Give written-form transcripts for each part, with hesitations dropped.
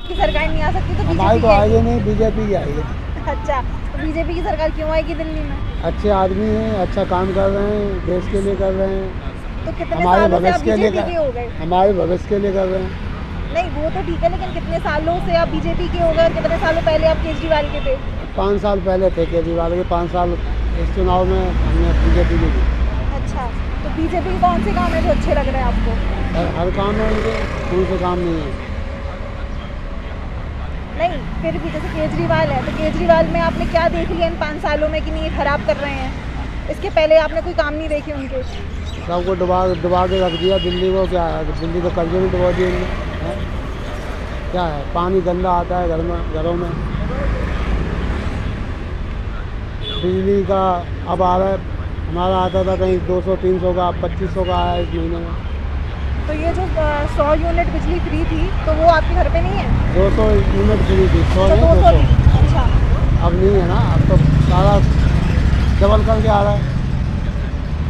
आपकी सरकार नहीं आ सकती तो हमारी बीजेपी तो की आएगी आएगी। नहीं, बीजेपी की आएगी। अच्छा, तो बीजेपी की सरकार क्यों आएगी दिल्ली में? अच्छे आदमी हैं, अच्छा काम कर रहे हैं, देश के लिए कर रहे हैं, तो कितने हमारे सालों से आप भविष्य के लिए बीजेपी के हो गए? हमारे भविष्य के लिए कर रहे हैं। नहीं वो तो ठीक है, लेकिन कितने सालों से आप बीजेपी के हो गए और कितने सालों पहले आप केजरीवाल के थे? 5 साल पहले थे केजरीवाल के, 5 साल इस चुनाव में हमने बीजेपी की थी। अच्छा, तो बीजेपी के कौन से काम है जो अच्छे लग रहे हैं आपको? हर काम में उनके कोई से काम नहीं है। नहीं, फिर भी जैसे केजरीवाल है, तो केजरीवाल में आपने क्या देख लिया इन 5 सालों में कि नहीं ये खराब कर रहे हैं? इसके पहले आपने कोई काम नहीं देखे उनके? सबको डुबा के रख दिया दिल्ली को। क्या है, दिल्ली तो कर्जे में डुबा दिए उन्होंने, हैं? क्या है, पानी गंदा आता है घरों में। बिजली का अब आ रहा है, हमारा आता था कहीं 200-300 का, अब 2500 का आया इस महीने में। तो ये जो 100 यूनिट बिजली फ्री थी तो वो आपके घर पे नहीं है? 200 यूनिट फ्री थी, 100 अच्छा, नहीं 200 200। थी। अच्छा, अब नहीं है ना, अब तो सारा डबल करके आ रहा है।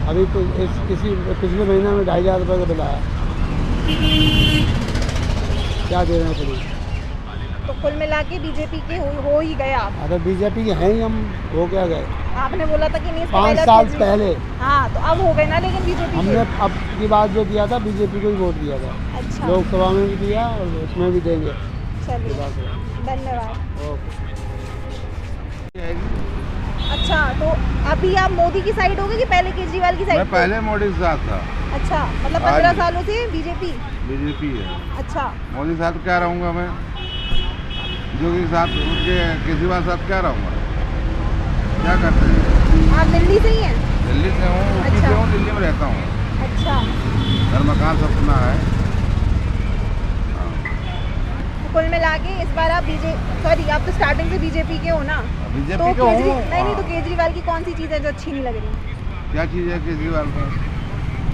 अभी तो पिछले महीने में 2500 रुपये का बिल आया। क्या दे रहे हैं फ्री? तो कुल मिला के बीजेपी के हो ही गए आप। अरे बीजेपी के हैं ही हम, हो क्या गए। आपने बोला था कि नहीं इसके 5 पहले साल केजरी- पहले हाँ, तो अब हो गए ना, लेकिन बीजेपी हमने के। अब की बात जो दिया था बीजेपी को ही वोट दिया था। अच्छा, लोकसभा में भी दिया और उसमें भी देंगे। चलिए, धन्यवाद। ओके। अच्छा, तो अभी आप मोदी की साइड हो गए कि पहले केजरीवाल की मैं साइड? पहले मोदी के साथ था। अच्छा, मतलब आज 15 सालों से बीजेपी। बीजेपी है। अच्छा, मोदी के साथ क्या रहूँगा मैं, योगी के साथ, उनके केजरीवाल के साथ क्या रहूँगा। क्या करते हैं? आप दिल्ली से ही हैं? दिल्ली से हूँ, यूपी अच्छा। से हूँ, दिल्ली में रहता हूँ। अच्छा, घर मकान सब सुना है। तो कुल मिला के इस बार आप सॉरी आप तो स्टार्टिंग से बीजेपी के हो ना? बीजेपी तो के हूँ। नहीं, तो केजरीवाल की कौन सी चीज़ है जो अच्छी नहीं लग रही? क्या चीज़ है केजरीवाल में?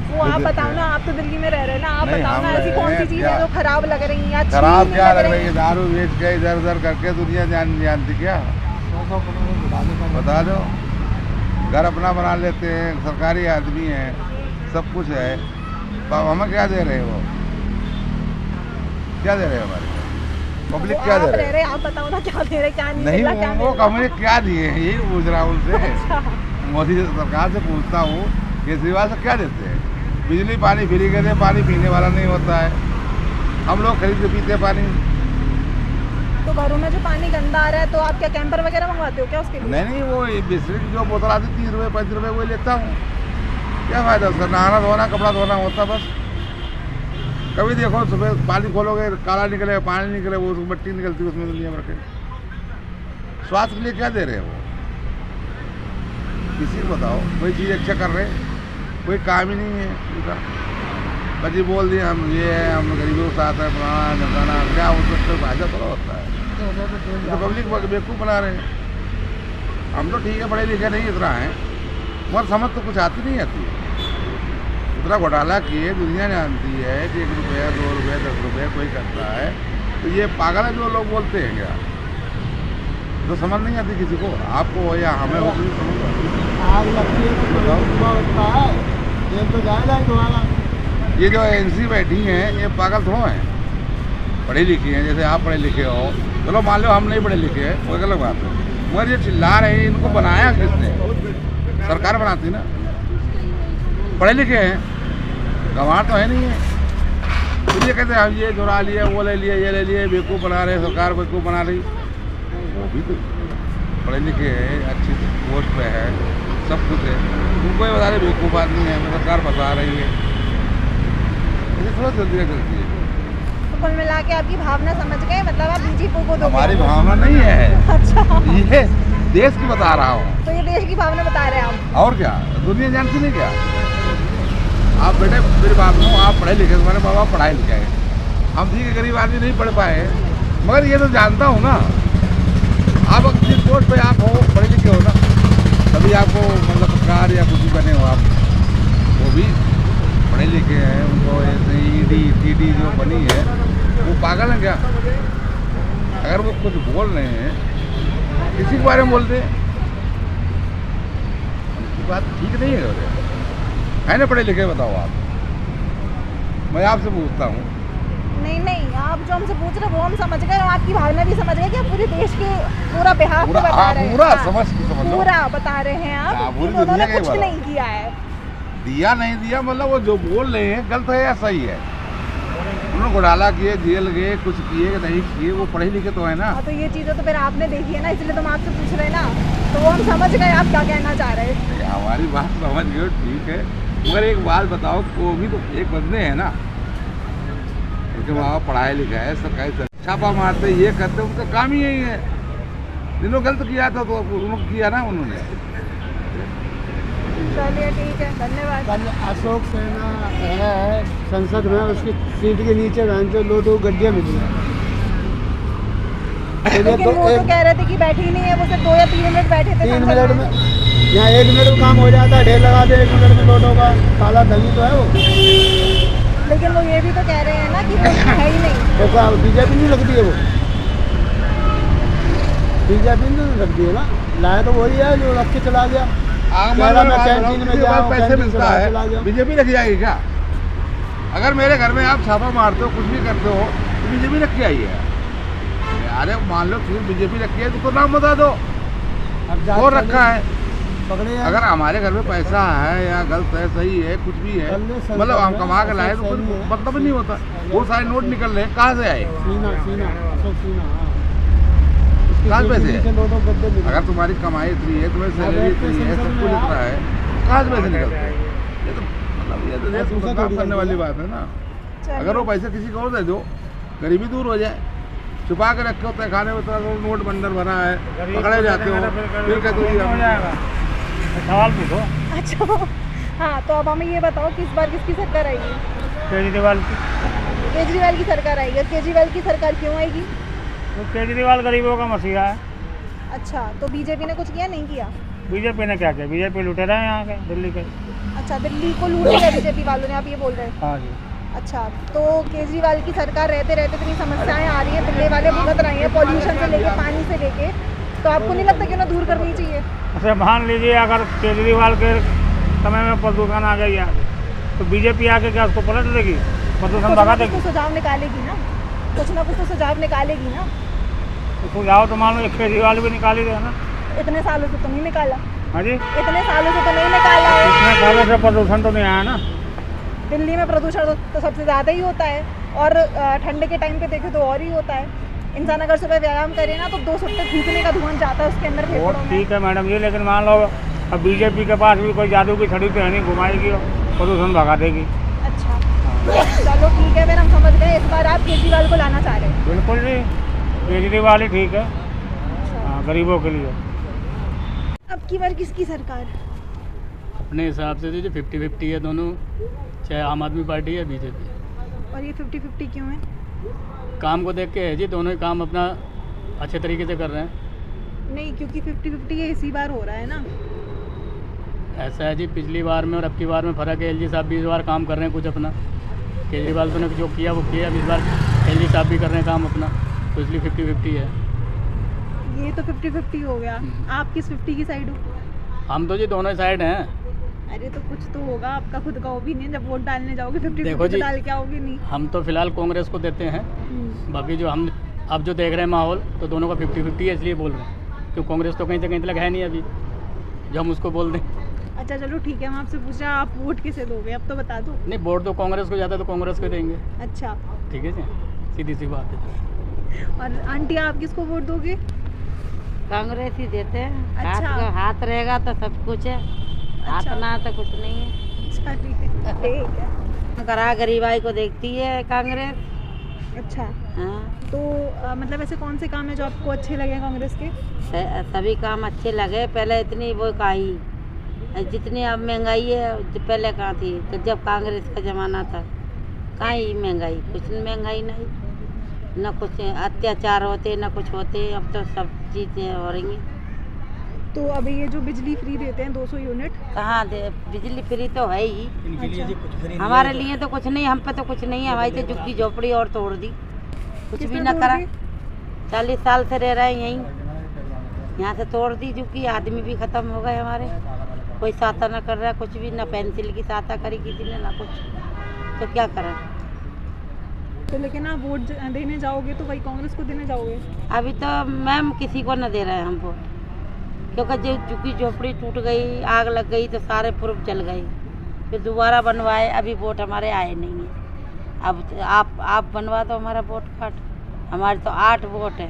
वो आप बताओ ना, आप तो दिल्ली में रह रहे हैं ना, आप नहीं, बताओ ना हम ऐसी कौन सी रहे चीज़ है क्या? जो खराब लग रही है या अच्छी खराब नहीं क्या लग रही रही है? दारू बेच के इधर उधर करके दुनिया जानती क्या? बता दो। घर अपना बना लेते हैं, सरकारी आदमी है, सब कुछ है, तो हमें क्या दे रहे हैं? वो क्या दे रहे हैं हमारे पब्लिक? क्या दे रहे हैं? आप बताओ ना क्या दे रहे, क्या नहीं नहीं, मिला, क्या वो मिला? हमें क्या दिए हैं यही पूछ रहा हूँ उनसे। अच्छा, मोदी सरकार से पूछता हूँ केजरीवाल से क्या देते हैं? बिजली पानी फ्री कर दे, पानी पीने वाला नहीं होता है, हम लोग खरीद के पीते पानी। तो घरों में जो पानी गंदा आ रहा है तो आप क्या कैंपर वगैरह मंगवाते हो क्या उसके लिए? नहीं, वो बिस्किट की जो बोतल आती 30 रुपये 35 रुपये वो लेता हूँ। क्या फ़ायदा उसका? नहाना धोना कपड़ा धोना होता बस। कभी देखो सुबह पानी खोलोगे काला निकले, पानी निकले, वो मट्टी निकलती है उसमें दुनिया भर के। स्वास्थ्य के लिए क्या दे रहे हैं वो? किसी को बताओ, कोई चीज़ अच्छा कर रहे, कोई काम ही नहीं है उनका। बस ये बोल दिए हम ये है, हम गरीबों के साथ है, फलाना ढमकाना, क्या उसका फायदा थोड़ा होता है। तो पब्लिक बेवकूफ़ बना रहे हैं। हम तो ठीक है, पढ़े लिखे नहीं इतना है, मगर समझ तो कुछ आती नहीं आती है। इतना घोटाला किए दुनिया जानती है कि 1 रुपया 2 रुपये 10 रुपये कोई करता है, तो ये पागल है जो लोग बोलते हैं क्या? तो समझ नहीं आती किसी को, आपको हो या हमें हो, तो समझ आग लगती है तो धुआं उठता है, ये तो जाएगा ही तुम्हारा। ये जो एनसी बैठी हैं ये पागल थोड़ा हैं, पढ़ी लिखी हैं, जैसे आप पढ़े लिखे हो। चलो मान लो हम नहीं पढ़े लिखे हैं, कोई गलत बात है, मगर ये चिल्ला रहे हैं, इनको बनाया किसने? सरकार बनाती ना। पढ़े लिखे हैं, गंवार तो है नहीं है, तो ये कहते हैं हम ये चुरा लिए, वो ले लिए, ये ले लिए, बेवकूफ़ बना रहे, सरकार बेवकूफ़ बना रही। वो भी तो पढ़े लिखे हैं, अच्छी पोस्ट पे है, सब कुछ है, उनको ये बता रहे बेवकूफ़ आदमी है, सरकार बता रही है, ये थोड़ा जल्दी करती है। तो कुल मिला के आपकी भावना समझ गए, मतलब आप बीजेपी को दोगे? हमारी भावना नहीं है। अच्छा, ये देश की बता रहा हूँ। तो ये देश की भावना बता रहे हैं आप? और क्या, दुनिया जानती नहीं क्या? आप बेटे मेरी बात सुनो, आप पढ़े लिखे, तुम्हारे माँ बाप पढ़ाए लिखे हैं, हम ठीक है गरीब आदमी नहीं पढ़ पाए, मगर ये तो जानता हूँ ना। आप जिस पोस्ट पे आप हो, पढ़े लिखे हो ना, तभी आपको मतलब सरकार या कुछ भी बने हो आप, वो भी पढ़े लिखे हैं। उनको ऐसे ईडी टीडी जो बनी है वो पागल है क्या? अगर वो कुछ बोल रहे हैं किसी के बारे में बोलते हैं, उनकी बात ठीक नहीं है ना? पढ़े लिखे बताओ आप, मैं आपसे पूछता हूँ, नहीं नहीं, आप जो हमसे पूछ रहे हो वो हम समझ गए, हम आपकी भावना भी समझ गए कि आप पूरे देश के पूरा बिहार पूरा बता रहे हैं। पूरा हाँ, समझ लो पूरा बता रहे हैं हाँ, आप, पूरी उन्होंने दुनिया का ही कुछ बता। नहीं किया है। दिया नहीं दिया मतलब वो जो बोल रहे हैं गलत है या सही है। उन्होंने घोटाला किए, जेल गए, कुछ किए कि नहीं किए, वो पढ़े लिखे तो है ना। हाँ, तो ये चीज़ें तो फिर आपने देखी है ना, इसलिए तो हम आपसे पूछ रहे हैं ना, तो वो हम समझ गए आप क्या कहना चाह रहे हैं। हमारी बात समझ गए, ठीक है, मगर एक बात बताओ, वो भी तो एक बंदे हैं ना, उनके वहाँ पढ़ाई लिखा है, सरकारी छापा मारते, ये करते, उनका काम ही यही है। जिन्होंने गलत किया था तो उन्होंने किया ना उन्होंने। चलिए ठीक है, धन्यवाद। कल अशोक सेना है संसद में, उसकी सीट के नीचे जो लोटो गड्डियाँ मिली हैं। लेकिन वो तो कह रहे थे कि बैठी ही नहीं है, वो सिर्फ 2 या 3 मिनट बैठे थे 3 संसद मिनट में, यहाँ 1 मिनट में काम हो जाता है, ढेर लगा दे 1 मिनट में लोटो का, काला धनी तो है वो। लेकिन वो ये भी तो कह रहे हैं ना कि वो है ही नहीं। तो क्या बीजेपी नहीं लगती है वो? बीजेपी नहीं लगती है ना, लाया तो वही है जो रख के चला गया। कैंटीन में जाओ, पैसे कैंटीन मिलता से चला गया। है, बीजेपी रख जाएगी क्या? अगर मेरे घर में आप छापा मारते हो, कुछ भी करते हो, तो बीजेपी रख के आई है। अरे मान लो फिर बीजेपी रखी है तो नाम बता दो और रखा है। पकड़े हैं। अगर हमारे घर में पैसा है या गलत है, सही है, कुछ भी है, मतलब हम कमा के लाए तो कोई मतलब नहीं होता। वो सारे नोट निकल रहे हैं, कहाँ से आए? कहाँ पैसे है? अगर तुम्हारी कमाई इतनी है, तुम्हारी सैलरी इतनी है, सब कुछ इतना है, कहाँ से पैसे निकलते हैं? ये तो मतलब ये तो देश को बदनाम करने वाली बात है ना। अगर वो पैसे किसी को और दे दो, गरीबी दूर हो जाए। छुपा के रखे होते हैं खाने में, तो नोट बंडल भरा है, पकड़े जाते हो, फिर कहते हो सवाल पूछो। अच्छा हाँ, तो अब हमें ये बताओ कि इस बार किसकी सरकार आएगी? केजरीवाल की। केजरीवाल की सरकार आएगी। और केजरीवाल की सरकार क्यों आएगी? तो केजरीवाल गरीबों का मसीहा है। अच्छा, तो बीजेपी ने कुछ किया नहीं किया? बीजेपी ने क्या किया? बीजेपी लुटे रहे हैं यहाँ के, दिल्ली के। अच्छा, दिल्ली को लूट लिया बीजेपी वालों ने, आप ये बोल रहे हैं? हाँ जी। अच्छा, तो केजरीवाल की सरकार रहते रहते इतनी समस्याएं आ रही हैं, दिल्ली वाले भुगत रहे हैं, पॉल्यूशन से लेके पानी से लेके, तो आपको नहीं लगता कि उन्हें दूर करनी चाहिए? अच्छा, मान लीजिए अगर केजरीवाल के समय में प्रदूषण आ गई है, तो बीजेपी आके क्या उसको पलट देगी? प्रदूषण भगा देगी? कुछ तो सुझाव निकालेगी ना, कुछ ना कुछ तो सुझाव निकालेगी ना। तो सुझाव तो मान लो केजरीवाल भी निकाल ही रहे ना। इतने सालों से तो नहीं निकाला। हाँ जी, इतने सालों से तो नहीं निकाला है। इतने सालों से प्रदूषण तो नहीं आया ना। दिल्ली में प्रदूषण तो सबसे ज़्यादा ही होता है, और ठंडे के टाइम पे देखें तो और ही होता है। इंसान अगर सुबह व्यायाम करे ना तो 2 सुट्टे फूकने का धुआं जाता है उसके अंदर वो फेफड़ों में। ठीक है मैडम जी, लेकिन मान लो अब बीजेपी के पास भी कोई जादू की छड़ी तो है नहीं, घुमाएगी और प्रदूषण भगा देगी। अच्छा, चलो ठीक है, फिर हम समझ गए। इस बार आप केजरीवाल को लाना चाह रहे हैं? बिल्कुल जी, केजरीवाल ही ठीक है। हाँ, गरीबों के लिए। अब की बार किसकी सरकार? अपने हिसाब से जो 50-50 है दोनों, चाहे आम आदमी पार्टी या बीजेपी। और ये 50-50 क्यों है? काम को देख के है जी, दोनों ही काम अपना अच्छे तरीके से कर रहे हैं। नहीं, क्योंकि 50-50 ये इसी बार हो रहा है ना। ऐसा है जी, पिछली बार में और अब की बार में फ़र्क है। एलजी साहब भी इस बार काम कर रहे हैं कुछ अपना, केजरीवाल तो ने जो किया वो किया, अब इस बार एलजी साहब भी कर रहे हैं काम अपना, तो इसलिए 50-50 है। ये तो 50-50 हो गया। आप किस 50 की साइड हो? हम तो जी दोनों ही साइड हैं। अरे तो कुछ तो होगा आपका खुद का ओपिनियन, जब वोट डालने जाओगे 50-50 देखो जी, डाल के आओगे नहीं। हम तो फिलहाल कांग्रेस को देते हैं, बाकी जो हम अब जो देख रहे हैं माहौल, तो दोनों का 50-50 है, इसलिए बोल रहे हैं। क्यों कांग्रेस तो कहीं से कहीं तक है नहीं अभी जो हम उसको बोल दें। अच्छा चलो ठीक है, हम आपसे पूछा आप वोट किसे दोगे, अब तो बता दो। नहीं, वोट तो कांग्रेस को जाता है तो कांग्रेस को देंगे। अच्छा, ठीक है जी, सीधी सी बात है। और आंटी आप किसको वोट दोगे? कांग्रेस ही देते हैं। अच्छा। हाथ रहेगा तो सब कुछ है, हाथ अच्छा। ना तो कुछ नहीं है। अच्छा ठीक है। करा गरीबाई को देखती है कांग्रेस। अच्छा, हाँ, तो मतलब ऐसे कौन से काम है जो आपको अच्छे लगे कांग्रेस के? सभी काम अच्छे लगे। पहले इतनी वो कही, जितनी अब महंगाई है पहले कहाँ थी, तो जब कांग्रेस का ज़माना था कहाँ ही महंगाई, कुछ महंगाई नहीं, न कुछ अत्याचार होते न कुछ होते। अब तो सब चीज़ें हो रही हैं। तो अभी ये जो बिजली फ्री देते हैं 200 यूनिट, कहाँ दे, बिजली फ्री तो है ही। इनके लिए जी कुछ फ्री हमारे लिए तो कुछ नहीं, हम पे तो कुछ नहीं है। हमारी तो झुग्गी झोपड़ी और तोड़ दी, कुछ भी किसने ना तोड़ करा। दी? 40 साल से रह रहे हैं यहीं, यहाँ से तोड़ दी झुग्गी। आदमी भी खत्म हो गए हमारे, कोई सहायता ना कर रहा है, कुछ भी ना। पेंसिल की सहायता करी किसी ने, ना कुछ। तो क्या करें? तो लेकिन आप वोट देने जाओगे तो वही कांग्रेस को देने जाओगे? अभी तो मैम किसी को न दे रहे हैं हम वोट, क्योंकि जो झुग्गी झोपड़ी टूट गई, आग लग गई तो सारे प्रूफ जल गए, फिर दोबारा बनवाए, अभी वोट हमारे आए नहीं है। अब आप बनवा दो हमारा वोट कार्ड, हमारे तो 8 वोट है,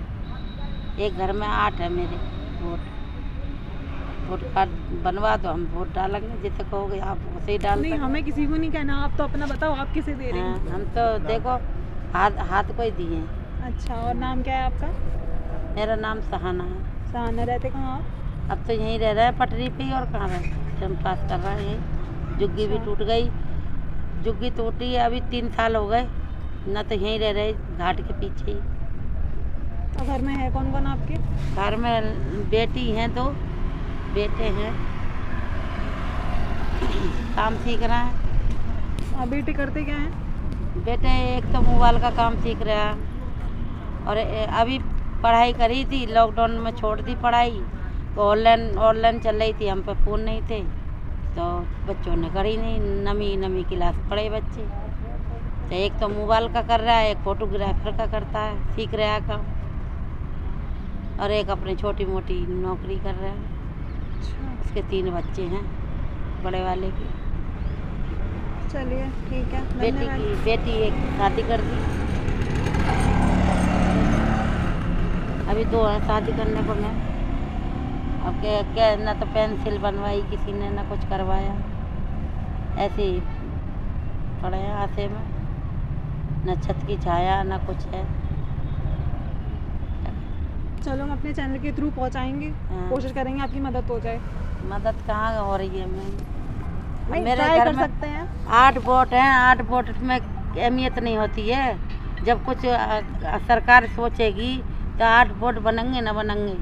एक घर में 8 है मेरे वोट कार्ड बनवा दो, हम वोट डालेंगे, जिसे कहोगे आप उसे ही डाल नहीं, सकते। हमें किसी को नहीं कहना, आप तो अपना बताओ आप किसे दे रहे हैं? हाँ, हम तो देखो हाथ को ही दिए हैं। अच्छा, और नाम क्या है आपका? मेरा नाम सहाना है। सहाना, रहते कहाँ आप? अब तो यहीं रह रहे हैं पटरी पे ही, और कहाँ रहे, टाइम पास कर रहे हैं। झुग्गी भी टूट गई, झुग्गी टूटी है अभी 3 साल हो गए, न तो यहीं रह रहे घाट के पीछे ही। और घर में है कौन कौन आपके? घर में बेटी हैं, 2 बेटे हैं, काम सीख रहे हैं। और बेटे करते क्या हैं? बेटे एक तो मोबाइल का काम सीख रहा है, और अभी पढ़ाई करी थी, लॉकडाउन में छोड़ दी पढ़ाई, तो ऑनलाइन चल रही थी, हम पे फ़ोन नहीं थे, तो बच्चों ने करी नहीं, नवी क्लास पढ़े बच्चे। तो एक तो मोबाइल का कर रहा है, एक फोटोग्राफर का करता है, सीख रहा है काम, और एक अपनी छोटी मोटी नौकरी कर रहा है। उसके 3 बच्चे हैं, बड़े वाले के। चलिए ठीक है, धन्यवाद। बेटी एक शादी कर दी, अभी 2 हैं शादी करने को। मैं अब क्या ना तो पेंसिल बनवाई किसी ने, ना कुछ करवाया, ऐसे ही पड़े हैं आसे में, न छत की छाया ना कुछ है। चलो हम अपने चैनल के थ्रू पहुंचाएंगे, हाँ। कोशिश करेंगे आपकी मदद हो जाए। मदद कहाँ हो रही है मैम, नहीं, मेरे ट्राई घर कर में सकते हैं। 8 वोट हैं, 8 वोट में अहमियत नहीं होती है। जब कुछ सरकार सोचेगी तो 8 वोट बनेंगे ना बनेंगे।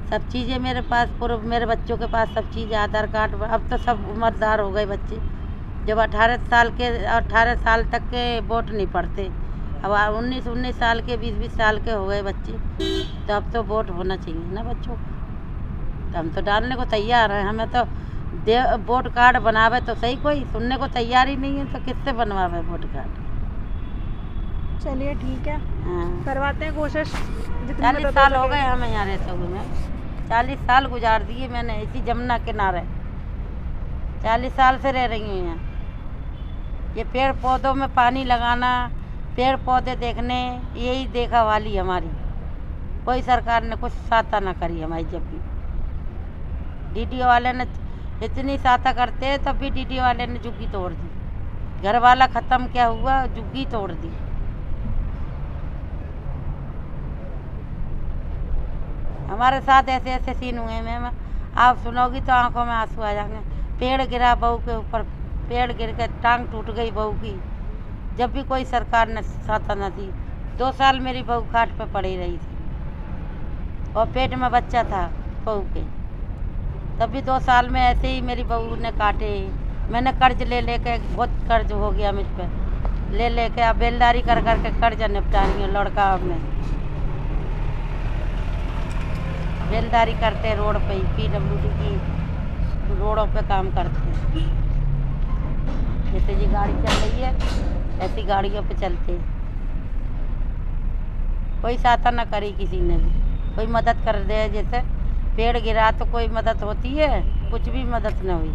सब चीज़ें मेरे पास, पूरे मेरे बच्चों के पास सब चीज़ें, आधार कार्ड, अब तो सब उम्रदार हो गए बच्चे। जब 18 साल तक के वोट नहीं पड़ते, अब 19 साल के, 20 साल के हो गए बच्चे, तो अब तो वोट होना चाहिए ना बच्चों को। तो हम तो डालने को तैयार हैं, हमें तो वोट कार्ड बनावे तो सही, कोई सुनने को तैयार ही नहीं है, तो किससे बनवावे वोट कार्ड। चलिए ठीक है, हाँ, करवाते हैं कोशिश। जितनी 40 मदद साल हो सके। गए हमें यहाँ रहते हुए। मैं 40 साल गुजार दिए मैंने इसी जमुना किनारे, 40 साल से रह रही हूँ यहाँ। ये पेड़ पौधों में पानी लगाना, पेड़ पौधे देखने, यही देखा वाली हमारी। कोई सरकार ने कुछ सहायता ना करी हमारी। जब भी डीडीओ वाले ने इतनी सहायता करते, तब भी डीडीओ वाले ने झुग्गी तोड़ दी। घर वाला ख़त्म क्या हुआ, झुग्गी तोड़ दी। हमारे साथ ऐसे ऐसे सीन हुए मैम, आप सुनोगी तो आंखों में आंसू आ जाएंगे। पेड़ गिरा बहू के ऊपर, पेड़ गिर के टांग टूट गई बहू की, जब भी कोई सरकार ने सहायता न दी। 2 साल मेरी बहू खाट पे पड़ी रही थी, और पेट में बच्चा था बहू के, तब भी 2 साल में ऐसे ही मेरी बहू ने काटे। मैंने कर्ज ले लेके, बहुत कर्ज हो गया मुझ पे, ले लेके अब बेलदारी कर करके कर्ज निपटा रही हूँ। लड़का में बेलदारी करते, रोड पे ही, PWD की रोडों पे काम करते हैं। जैसे जी गाड़ी चल रही है, ऐसी गाड़ियों पे चलते हैं। कोई सहायता न करी किसी ने भी, कोई मदद कर दे। जैसे पेड़ गिरा तो कोई मदद होती है, कुछ भी मदद न हुई।